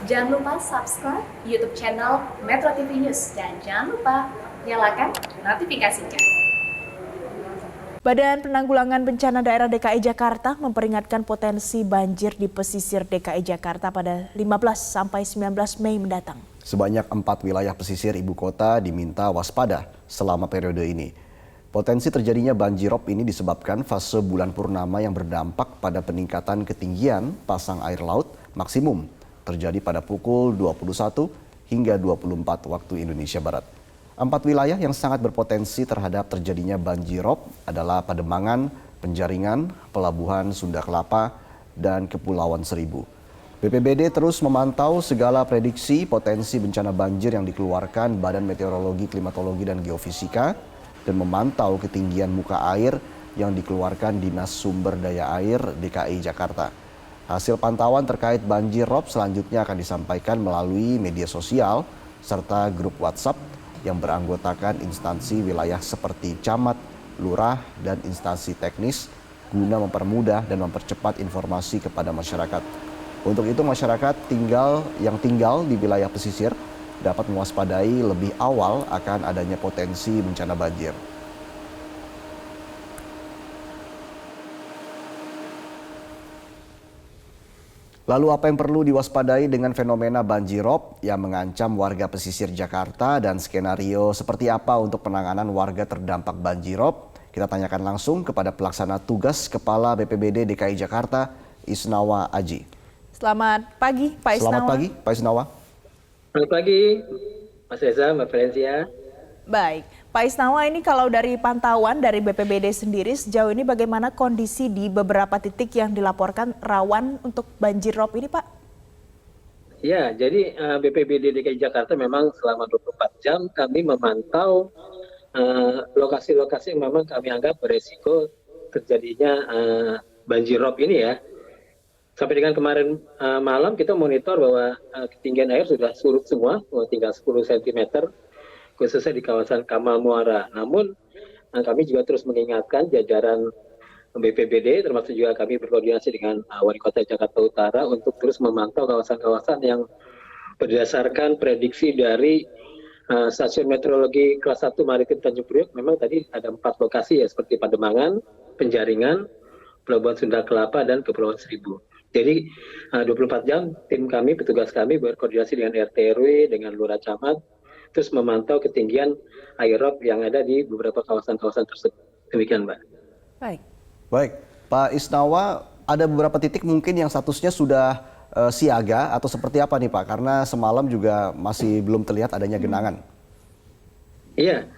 Jangan lupa subscribe YouTube channel Metro TV News dan jangan lupa nyalakan notifikasinya. Badan Penanggulangan Bencana Daerah DKI Jakarta memperingatkan potensi banjir di pesisir DKI Jakarta pada 15 sampai 19 Mei mendatang. Sebanyak 4 wilayah pesisir ibu kota diminta waspada selama periode ini. Potensi terjadinya banjirop ini disebabkan fase bulan purnama yang berdampak pada peningkatan ketinggian pasang air laut maksimum terjadi pada pukul 21 hingga 24 waktu Indonesia Barat. 4 wilayah yang sangat berpotensi terhadap terjadinya banjirop adalah Pademangan, Penjaringan, Pelabuhan Sunda Kelapa, dan Kepulauan Seribu. BPBD terus memantau segala prediksi potensi bencana banjir yang dikeluarkan Badan Meteorologi, Klimatologi, dan Geofisika dan memantau ketinggian muka air yang dikeluarkan Dinas Sumber Daya Air DKI Jakarta. Hasil pantauan terkait banjirop selanjutnya akan disampaikan melalui media sosial serta grup WhatsApp yang beranggotakan instansi wilayah seperti camat, lurah, dan instansi teknis guna mempermudah dan mempercepat informasi kepada masyarakat. Untuk itu masyarakat yang tinggal di wilayah pesisir dapat mewaspadai lebih awal akan adanya potensi bencana banjir. Lalu apa yang perlu diwaspadai dengan fenomena banjirop yang mengancam warga pesisir Jakarta dan skenario seperti apa untuk penanganan warga terdampak banjirop? Kita tanyakan langsung kepada pelaksana tugas Kepala BPBD DKI Jakarta, Isnawa Aji. Selamat pagi, Pak Isnawa. Selamat pagi, Pak Isnawa. Selamat pagi, Mas Reza, Mbak Valencia. Baik, Pak Isnawa, ini kalau dari pantauan dari BPBD sendiri sejauh ini bagaimana kondisi di beberapa titik yang dilaporkan rawan untuk banjirop ini, Pak? Ya, jadi BPBD DKI Jakarta memang selama 24 jam kami memantau lokasi-lokasi yang memang kami anggap beresiko terjadinya banjirop ini ya. Sampai dengan kemarin malam kita monitor bahwa ketinggian air sudah surut semua, tinggal 10 cm. Khususnya di kawasan Kamal Muara. Namun kami juga terus mengingatkan jajaran BPBD, termasuk juga kami berkoordinasi dengan Wali Kota Jakarta Utara untuk terus memantau kawasan-kawasan yang berdasarkan prediksi dari Stasiun Meteorologi Kelas 1 Maritim Tanjung Priok. Memang tadi ada 4 lokasi ya, seperti Pademangan, Penjaringan, Pelabuhan Sunda Kelapa, dan Kepulauan Seribu. Jadi 24 jam tim kami, petugas kami berkoordinasi dengan RT RW, dengan Lurah Camat, terus memantau ketinggian airop yang ada di beberapa kawasan-kawasan tersebut. Demikian, Mbak. Baik, Pak Isnawa, ada beberapa titik mungkin yang statusnya sudah siaga atau seperti apa nih Pak? Karena semalam juga masih belum terlihat adanya genangan. Iya,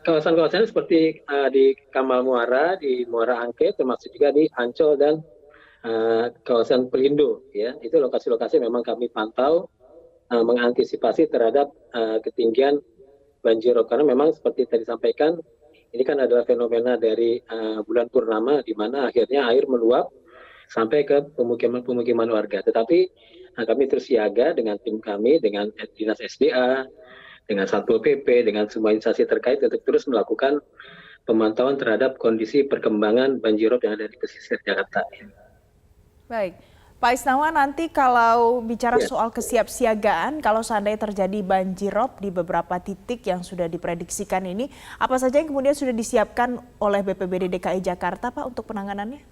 kawasan-kawasan seperti di Kamal Muara, di Muara Angke, termasuk juga di Ancol dan kawasan Pelindo. Ya, itu lokasi-lokasi memang kami pantau mengantisipasi terhadap ketinggian banjirop, karena memang seperti tadi sampaikan ini kan adalah fenomena dari bulan purnama di mana akhirnya air meluap sampai ke pemukiman warga. Tetapi kami terus siaga dengan tim kami, dengan Dinas SDA, dengan Satpol PP, dengan semua instansi terkait untuk terus melakukan pemantauan terhadap kondisi perkembangan banjirop yang ada di pesisir Jakarta. Baik. Pak Isnawa, nanti kalau bicara soal kesiapsiagaan, kalau seandainya terjadi banjirop di beberapa titik yang sudah diprediksikan ini, apa saja yang kemudian sudah disiapkan oleh BPBD DKI Jakarta, Pak, untuk penanganannya?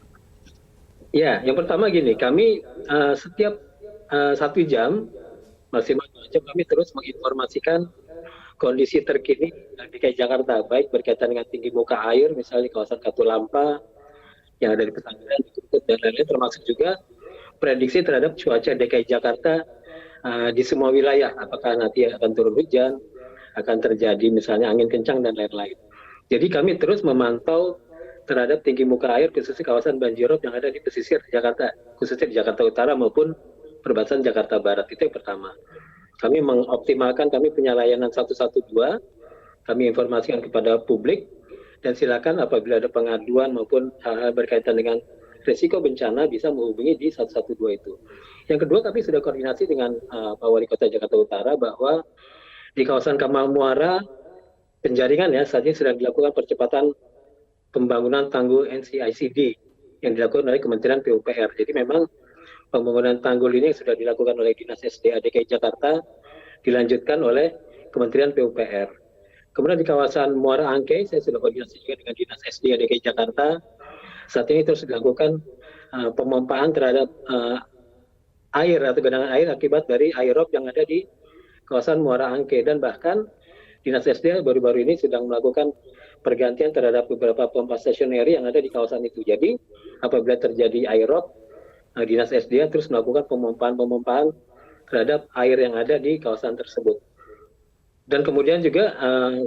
Ya, yang pertama gini, kami setiap 1 jam, maksimal 2 jam, kami terus menginformasikan kondisi terkini DKI Jakarta, baik berkaitan dengan tinggi muka air, misalnya di kawasan Katulampa, yang ada di Pesanggerahan, di Krukut, dan lain-lain, termasuk juga prediksi terhadap cuaca DKI Jakarta di semua wilayah, apakah nanti akan turun hujan, akan terjadi misalnya angin kencang dan lain-lain. Jadi kami terus memantau terhadap tinggi muka air khususnya kawasan banjirop yang ada di pesisir Jakarta, khususnya di Jakarta Utara maupun perbatasan Jakarta Barat. Itu yang pertama. Kami mengoptimalkan, kami punya layanan 112, kami informasikan kepada publik, dan silakan apabila ada pengaduan maupun hal-hal berkaitan dengan risiko bencana bisa menghubungi di 112 itu. Yang kedua, kami sudah koordinasi dengan Pak Wali Kota Jakarta Utara bahwa di kawasan Kamal Muara, Penjaringan ya, saat ini sedang dilakukan percepatan pembangunan tanggul NCICD yang dilakukan oleh Kementerian PUPR. Jadi memang pembangunan tanggul ini yang sudah dilakukan oleh Dinas SDA DKI Jakarta dilanjutkan oleh Kementerian PUPR. Kemudian di kawasan Muara Angke, saya sudah koordinasi juga dengan Dinas SDA DKI Jakarta. Saat ini terus dilakukan pemompaan terhadap air atau genangan air akibat dari aerob yang ada di kawasan Muara Angke, dan bahkan Dinas SDA baru-baru ini sedang melakukan pergantian terhadap beberapa pompa stationary yang ada di kawasan itu. Jadi apabila terjadi aerob, Dinas SDA terus melakukan pemompaan terhadap air yang ada di kawasan tersebut. Dan kemudian juga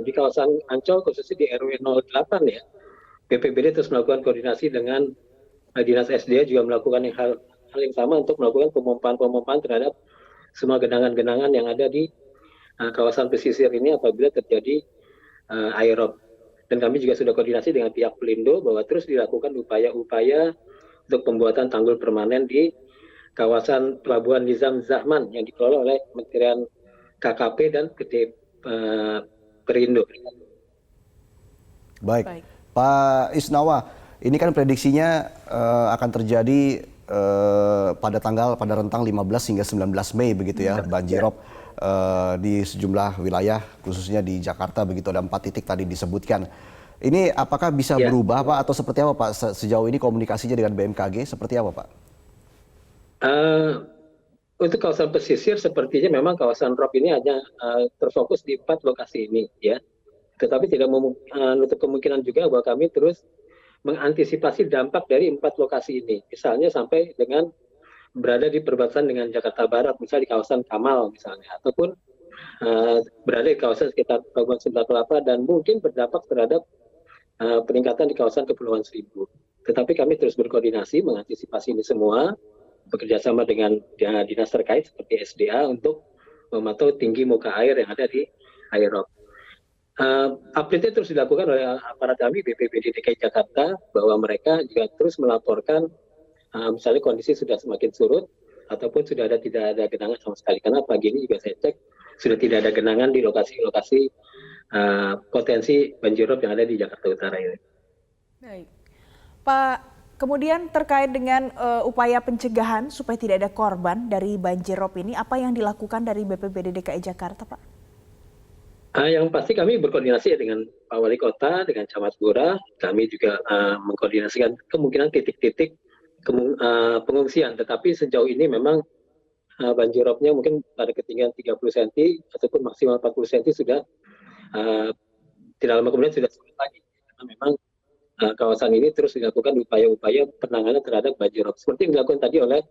di kawasan Ancol, khususnya di RW 08 ya, BPBD terus melakukan koordinasi dengan Dinas SDA juga melakukan hal yang sama untuk melakukan pemompaan terhadap semua genangan-genangan yang ada di kawasan pesisir ini apabila terjadi aerob. Dan kami juga sudah koordinasi dengan pihak Pelindo bahwa terus dilakukan upaya-upaya untuk pembuatan tanggul permanen di kawasan Pelabuhan Nizam Zahman yang dikelola oleh Kementerian KKP dan PT Perindo. Baik. Pak Isnawa, ini kan prediksinya akan terjadi pada rentang 15 hingga 19 Mei begitu ya, banjirop di sejumlah wilayah khususnya di Jakarta begitu, ada 4 titik tadi disebutkan. Ini apakah bisa berubah Pak atau seperti apa Pak? Sejauh ini komunikasinya dengan BMKG seperti apa Pak? Untuk kawasan pesisir sepertinya memang kawasan ROP ini hanya terfokus di 4 lokasi ini ya. Tetapi tidak menutup kemungkinan juga bahwa kami terus mengantisipasi dampak dari 4 lokasi ini. Misalnya sampai dengan berada di perbatasan dengan Jakarta Barat, misalnya di kawasan Kamal misalnya, ataupun berada di kawasan sekitar Pelabuhan Sunda Kelapa dan mungkin berdampak terhadap peningkatan di kawasan Kepulauan Seribu. Tetapi kami terus berkoordinasi mengantisipasi ini semua, bekerjasama dengan dinas terkait seperti SDA untuk memantau tinggi muka air yang ada di aerob. Update terus dilakukan oleh aparat kami BPBD DKI Jakarta bahwa mereka juga terus melaporkan misalnya kondisi sudah semakin surut ataupun tidak ada genangan sama sekali, karena pagi ini juga saya cek sudah tidak ada genangan di lokasi-lokasi potensi banjirop yang ada di Jakarta Utara ini. Baik, Pak. Kemudian terkait dengan upaya pencegahan supaya tidak ada korban dari banjirop ini, apa yang dilakukan dari BPBD DKI Jakarta, Pak? Yang pasti kami berkoordinasi dengan Pak Wali Kota, dengan Camat Lurah. Kami juga mengkoordinasikan kemungkinan titik-titik pengungsian. Tetapi sejauh ini memang banjiropnya mungkin pada ketinggian 30 cm ataupun maksimal 40 cm sudah tidak lama kemudian sudah surut lagi. Karena memang kawasan ini terus dilakukan upaya-upaya penanganan terhadap banjirop. Seperti yang dilakukan tadi oleh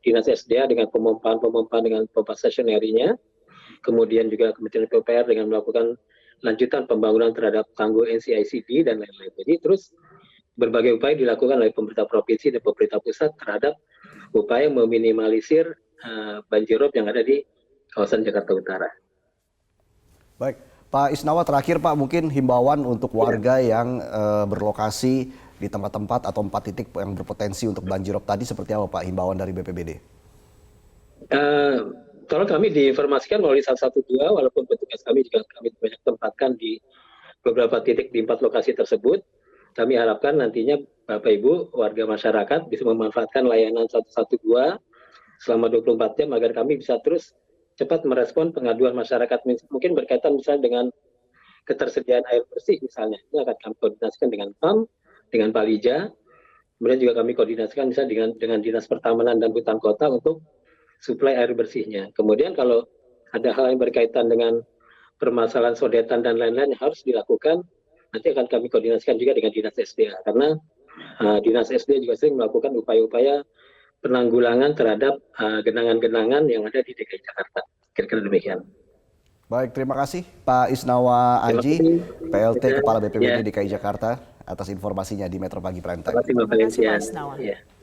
Dinas SDA dengan pemompaan dengan pompa stationary-nya. Kemudian juga Kementerian PUPR dengan melakukan lanjutan pembangunan terhadap tanggul NCICD dan lain-lain. Jadi terus berbagai upaya dilakukan oleh pemerintah provinsi dan pemerintah pusat terhadap upaya meminimalisir banjirop yang ada di kawasan Jakarta Utara. Baik, Pak Isnawa, terakhir Pak, mungkin himbauan untuk warga yang berlokasi di tempat-tempat atau 4 titik yang berpotensi untuk banjirop tadi seperti apa Pak himbauan dari BPBD? Tolong kami diinformasikan melalui 112, walaupun petugas kami juga kami banyak tempatkan di beberapa titik di 4 lokasi tersebut. Kami harapkan nantinya Bapak Ibu warga masyarakat bisa memanfaatkan layanan 112 selama 24 jam agar kami bisa terus cepat merespon pengaduan masyarakat, mungkin berkaitan misalnya dengan ketersediaan air bersih misalnya. Ini akan kami koordinasikan dengan PAM, dengan Palija. Kemudian juga kami koordinasikan misalnya dengan Dinas Pertamanan dan Hutan Kota untuk suplai air bersihnya. Kemudian kalau ada hal yang berkaitan dengan permasalahan sodetan dan lain-lain yang harus dilakukan, nanti akan kami koordinasikan juga dengan Dinas SDA. Karena Dinas SDA juga sering melakukan upaya-upaya penanggulangan terhadap genangan-genangan yang ada di DKI Jakarta. Kira-kira demikian. Baik, terima kasih Pak Isnawa Aji, PLT Kepala BPBD DKI Jakarta atas informasinya di Metro Pagi Prime Time. Terima kasih Mbak Valencia. Terima kasih Pak Isnawa.